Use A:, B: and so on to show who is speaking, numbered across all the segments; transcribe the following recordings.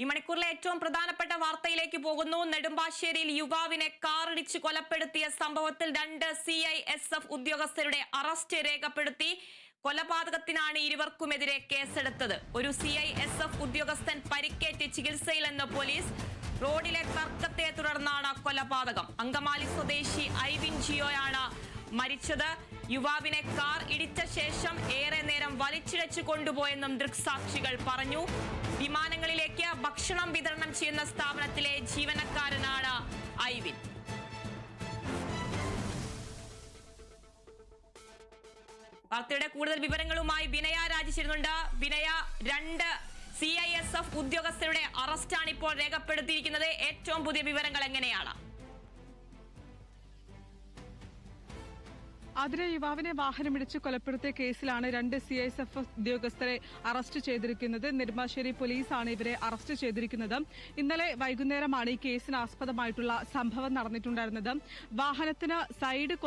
A: ഈ മണിക്കൂറിലെ ഏറ്റവും പ്രധാനപ്പെട്ട വാർത്തയിലേക്ക് പോകുന്നു. നെടുമ്പാശ്ശേരിയിൽ യുവാവിനെ കാറിടിച്ച് കൊലപ്പെടുത്തിയ സംഭവത്തിൽ 2 CISF ഉദ്യോഗസ്ഥരുടെ അറസ്റ്റ് രേഖപ്പെടുത്തി. കൊലപാതകത്തിനാണ് ഇരുവർക്കുമെതിരെ കേസെടുത്തത്. ഒരു CISF ഉദ്യോഗസ്ഥൻ പരിക്കേറ്റ് ചികിത്സയിലെന്ന് പോലീസ്. റോഡിലെ തർക്കത്തെ തുടർന്നാണ് കൊലപാതകം. അങ്കമാലി സ്വദേശി ഐവിൻ ജിയോയാണ് മരിച്ചത്. യുവാവിനെ കാർ ഇടിച്ച ശേഷം ഏറെ നേരം വലിച്ചിഴച്ചു കൊണ്ടുപോയെന്നും ദൃക്സാക്ഷികൾ പറഞ്ഞു. വിമാനങ്ങളിലേക്ക് ഭക്ഷണം വിതരണം ചെയ്യുന്ന സ്ഥാപനത്തിലെ ജീവനക്കാരനാണ് ഐവിൻ. വാർത്തയുടെ കൂടുതൽ വിവരങ്ങളുമായി വിനയ രാജി ചേരുന്നുണ്ട്. വിനയ, 2 CISF ഉദ്യോഗസ്ഥരുടെ അറസ്റ്റാണ് ഇപ്പോൾ രേഖപ്പെടുത്തിയിരിക്കുന്നത്. ഏറ്റവും പുതിയ വിവരങ്ങൾ എങ്ങനെയാണ്?
B: അതിലെ യുവാവിനെ വാഹനമിടിച്ച് കൊലപ്പെടുത്തിയ കേസിലാണ് 2 CISF ഉദ്യോഗസ്ഥരെ അറസ്റ്റ് ചെയ്തിരിക്കുന്നത്. നെടുമ്പാശ്ശേരി പോലീസാണ് ഇവരെ അറസ്റ്റ് ചെയ്തിരിക്കുന്നത്. ഇന്നലെ വൈകുന്നേരമാണ് ഈ കേസിന് ആസ്പദമായിട്ടുള്ള സംഭവം നടന്നിട്ടുണ്ടായിരുന്നത്. വാഹനത്തിന് സൈഡ്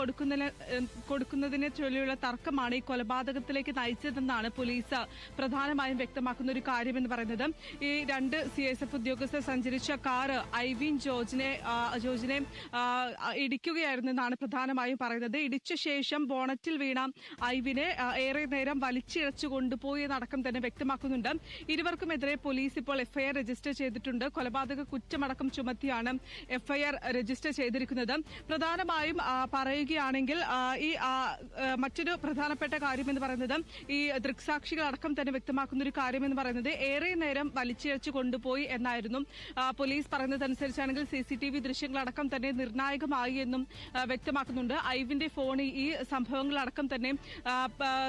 B: കൊടുക്കുന്നതിനെ ചൊല്ലിയുള്ള തർക്കമാണ് ഈ കൊലപാതകത്തിലേക്ക് നയിച്ചതെന്നാണ് പോലീസ് പ്രധാനമായും വ്യക്തമാക്കുന്ന ഒരു കാര്യമെന്ന് പറയുന്നത്. ഈ 2 CISF ഉദ്യോഗസ്ഥർ സഞ്ചരിച്ച കാർ ഐവിൻ ജോർജിനെ ഇടിക്കുകയായിരുന്നെന്നാണ് പ്രധാനമായും പറയുന്നത്. ഇടിച്ച ശേഷം ബോണറ്റിൽ വീണ ഐവിനെ ഏറെ നേരം വലിച്ചിഴച്ചു കൊണ്ടുപോയി എന്നടക്കം തന്നെ വ്യക്തമാക്കുന്നുണ്ട്. ഇരുവർക്കുമെതിരെ പോലീസ് ഇപ്പോൾ FIR രജിസ്റ്റർ ചെയ്തിട്ടുണ്ട്. കൊലപാതക കുറ്റമടക്കം ചുമത്തിയാണ് FIR രജിസ്റ്റർ ചെയ്തിരിക്കുന്നത്. പ്രധാനമായും പറയുകയാണെങ്കിൽ ഈ മറ്റൊരു പ്രധാനപ്പെട്ട കാര്യമെന്ന് പറയുന്നത് ഈ ദൃക്സാക്ഷികളടക്കം തന്നെ വ്യക്തമാക്കുന്ന ഒരു കാര്യമെന്ന് പറയുന്നത് ഏറെ നേരം വലിച്ചിഴച്ചു കൊണ്ടുപോയി എന്നായിരുന്നു. പോലീസ് പറയുന്നതനുസരിച്ചാണെങ്കിൽ CCTV ദൃശ്യങ്ങളടക്കം തന്നെ നിർണായകമായി എന്നും വ്യക്തമാക്കുന്നുണ്ട്. ഐവിന്റെ ഫോണിൽ ഈ സംഭവങ്ങളടക്കം തന്നെ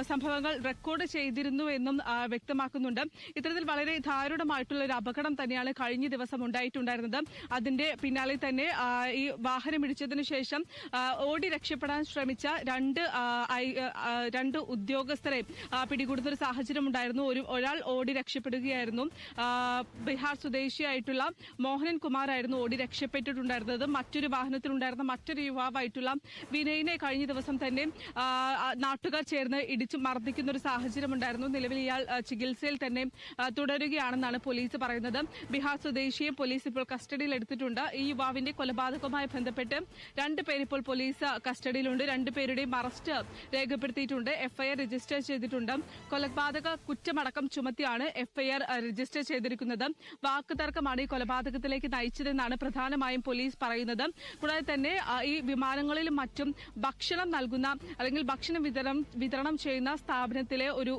B: സംഭവങ്ങൾ റെക്കോർഡ് ചെയ്തിരുന്നു എന്നും വ്യക്തമാക്കുന്നുണ്ട്. ഇത്തരത്തിൽ വളരെ ദാരുണമായിട്ടുള്ള ഒരു അപകടം തന്നെയാണ് കഴിഞ്ഞ ദിവസം ഉണ്ടായിട്ടുണ്ടായിരുന്നത്. അതിന്റെ പിന്നാലെ തന്നെ ഈ വാഹനം ഇടിച്ചതിനു ശേഷം ഓടി രക്ഷപ്പെടാൻ ശ്രമിച്ച 2 ഉദ്യോഗസ്ഥരെ പിടികൂടുന്ന ഒരു സാഹചര്യം ഉണ്ടായിരുന്നു. ഒരാൾ ഓടി രക്ഷപ്പെടുകയായിരുന്നു. ബീഹാർ സ്വദേശിയായിട്ടുള്ള മോഹനൻ കുമാറായിരുന്നു ഓടി രക്ഷപ്പെട്ടിട്ടുണ്ടായിരുന്നത്. മറ്റൊരു വാഹനത്തിലുണ്ടായിരുന്ന മറ്റൊരു യുവാവായിട്ടുള്ള വിനയിനെ കഴിഞ്ഞ ദിവസം തന്നെ നാട്ടുകാർ ചേർന്ന് ഇടിച്ചു മർദ്ദിക്കുന്ന ഒരു സാഹചര്യം ഉണ്ടായിരുന്നു. നിലവിൽ ഇയാൾ ചികിത്സയിൽ തന്നെ തുടരുകയാണെന്നാണ് പോലീസ് പറയുന്നത്. ബീഹാർ സ്വദേശിയെ പോലീസ് ഇപ്പോൾ കസ്റ്റഡിയിൽ എടുത്തിട്ടുണ്ട്. ഈ യുവാവിന്റെ കൊലപാതകവുമായി ബന്ധപ്പെട്ട് 2 പേർ ഇപ്പോൾ പോലീസ് കസ്റ്റഡിയിലുണ്ട്. 2 പേരുടെയും അറസ്റ്റ് രേഖപ്പെടുത്തിയിട്ടുണ്ട്. FIR രജിസ്റ്റർ ചെയ്തിട്ടുണ്ട്. കൊലപാതക കുറ്റമടക്കം ചുമത്തിയാണ് FIR രജിസ്റ്റർ ചെയ്തിരിക്കുന്നത്. വാക്കുതർക്കമാണ് ഈ കൊലപാതകത്തിലേക്ക് നയിച്ചതെന്നാണ് പ്രധാനമായും പോലീസ് പറയുന്നത്. കൂടാതെ തന്നെ ഈ വിമാനങ്ങളിലും മറ്റും ഭക്ഷണം നൽകുന്ന അല്ലെങ്കിൽ ഭക്ഷണം വിതരണം ചെയ്യുന്ന സ്ഥാപനത്തിലെ ഒരു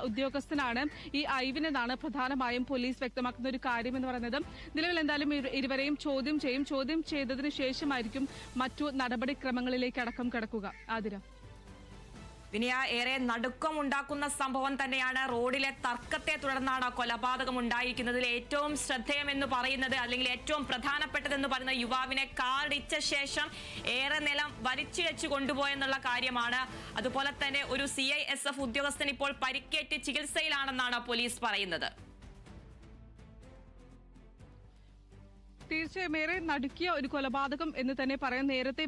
B: ഉദ്യോഗസ്ഥനാണ് ഈ ഐവിൻ എന്നാണ് പ്രധാനമായും പോലീസ് വ്യക്തമാക്കുന്ന ഒരു കാര്യം എന്ന് പറയുന്നത്. നിലവിൽ എന്തായാലും ഇരുവരെയും ചോദ്യം ചെയ്യും. ചോദ്യം ചെയ്തതിനു ശേഷമായിരിക്കും മറ്റു നടപടിക്രമങ്ങളിലേക്ക് അടക്കം കടക്കുക. ആതിര,
A: വിനയ, ഏറെ നടുക്കം ഉണ്ടാക്കുന്ന സംഭവം തന്നെയാണ്. റോഡിലെ തർക്കത്തെ തുടർന്നാണ് കൊലപാതകം ഉണ്ടായിരിക്കുന്നതിൽ ഏറ്റവും ശ്രദ്ധേയമെന്ന് പറയുന്നത് അല്ലെങ്കിൽ ഏറ്റവും പ്രധാനപ്പെട്ടതെന്ന് പറയുന്ന യുവാവിനെ കാറിടിച്ച ശേഷം ഏറെ നേരം വലിച്ചിഴച്ചു കൊണ്ടുപോയെന്നുള്ള കാര്യമാണ്. അതുപോലെ തന്നെ ഒരു CISF ഉദ്യോഗസ്ഥൻ ഇപ്പോൾ പരിക്കേറ്റ് ചികിത്സയിലാണെന്നാണ് പോലീസ് പറയുന്നത്.
B: തീർച്ചയായും ഏറെ നടുക്കിയ ഒരു കൊലപാതകം എന്ന് തന്നെ പറയാം. നേരത്തെ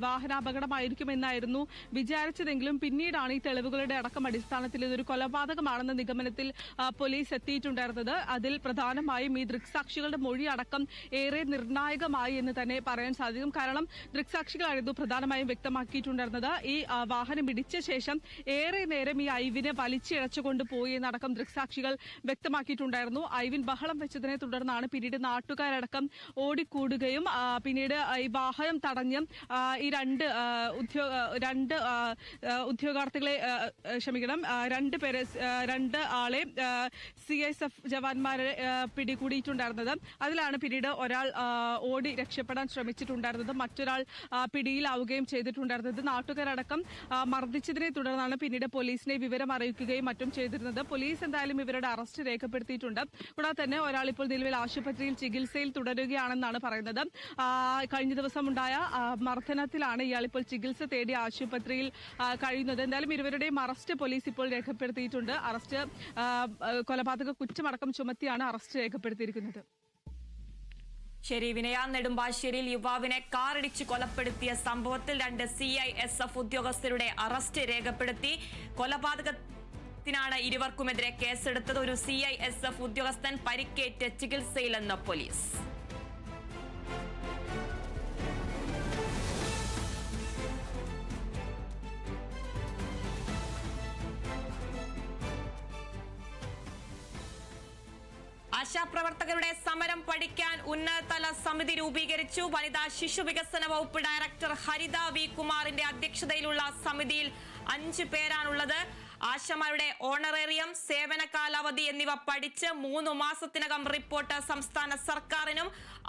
B: വാഹനാപകടമായിരിക്കുമെന്നായിരുന്നു വിചാരിച്ചതെങ്കിലും പിന്നീടാണ് ഈ തെളിവുകളുടെ അടക്കം അടിസ്ഥാനത്തിൽ ഇതൊരു കൊലപാതകമാണെന്ന നിഗമനത്തിൽ പോലീസ് എത്തിയിട്ടുണ്ടായിരുന്നത്. അതിൽ പ്രധാനമായും ഈ ദൃക്സാക്ഷികളുടെ മൊഴി അടക്കം ഏറെ നിർണായകമായി എന്ന് തന്നെ പറയാൻ സാധിക്കും. കാരണം ദൃക്സാക്ഷികളായിരുന്നു പ്രധാനമായും വ്യക്തമാക്കിയിട്ടുണ്ടായിരുന്നത്. ഈ വാഹനം ഇടിച്ച ശേഷം ഏറെ നേരം ഈ ഐവിനെ വലിച്ചിഴച്ചുകൊണ്ട് പോയി എന്നടക്കം ദൃക്സാക്ഷികൾ വ്യക്തമാക്കിയിട്ടുണ്ടായിരുന്നു. ഐവിൻ ബഹളം വെച്ചതിനെ തുടർന്നാണ് പിന്നീട് നാട്ടുകാർ ടക്കം ഓടിക്കൂടുകയും പിന്നീട് ഈ വാഹനം തടഞ്ഞ് ഈ 2 ഉദ്യോഗാർത്ഥികളെ 2 ആളെ CISF ജവാന്മാരെ പിടികൂടിയിട്ടുണ്ടായിരുന്നത്. അതിലാണ് പിന്നീട് ഒരാൾ ഓടി രക്ഷപ്പെടാൻ ശ്രമിച്ചിട്ടുണ്ടായിരുന്നത്. മറ്റൊരാൾ പിടിയിലാവുകയും ചെയ്തിട്ടുണ്ടായിരുന്നത്. നാട്ടുകാരടക്കം മർദ്ദിച്ചതിനെ തുടർന്നാണ് പിന്നീട് പോലീസിനെ വിവരം അറിയിക്കുകയും മറ്റും ചെയ്തിരുന്നത്. പോലീസ് എന്തായാലും ഇവരുടെ അറസ്റ്റ് രേഖപ്പെടുത്തിയിട്ടുണ്ട്. കൂടാതെ തന്നെ ഒരാൾ ഇപ്പോൾ നിലവിൽ ആശുപത്രിയിൽ ചികിത്സയിൽ തുടരുകയാണെന്നാണ് പറയുന്നത്. കഴിഞ്ഞ ദിവസം ഉണ്ടായ മർദ്ദനത്തിലാണ് ഇയാൾ ഇപ്പോൾ ചികിത്സ തേടി ആശുപത്രിയിൽ കഴിയുന്നത്. എന്തായാലും ഇരുവരുടെയും അറസ്റ്റ് പോലീസ് ഇപ്പോൾ രേഖപ്പെടുത്തിയിട്ടുണ്ട്. അറസ്റ്റ് കൊലപാതക കുറ്റമടക്കം ചുമത്തിയാണ് അറസ്റ്റ് രേഖപ്പെടുത്തിയിരിക്കുന്നത്.
A: ശരി വിനയ, നെടുമ്പാശ്ശേരിയിൽ യുവാവിനെ കാറിടിച്ച് കൊലപ്പെടുത്തിയ സംഭവത്തിൽ 2 CISF ഉദ്യോഗസ്ഥരുടെ അറസ്റ്റ് രേഖപ്പെടുത്തി. 10-നാണ് ഇരുവർക്കുമെതിരെ കേസെടുത്തത്. ഒരു CISF ഉദ്യോഗസ്ഥൻ പരിക്കേറ്റ് ചികിത്സയിലെന്ന് പോലീസ്. ആശാപ്രവർത്തകരുടെ സമരം പഠിക്കാൻ ഉന്നതതല സമിതി രൂപീകരിച്ചു. വനിതാ ശിശു വികസന വകുപ്പ് ഡയറക്ടർ ഹരിത വി കുമാറിന്റെ അധ്യക്ഷതയിലുള്ള സമിതിയിൽ 5 പേരാണുള്ളത്. ആശമാരുടെ ഓണറേറിയം, സേവന കാലാവധി എന്നിവ പഠിച്ച് 3 മാസത്തിനകം റിപ്പോർട്ട് സംസ്ഥാന സർക്കാരിനും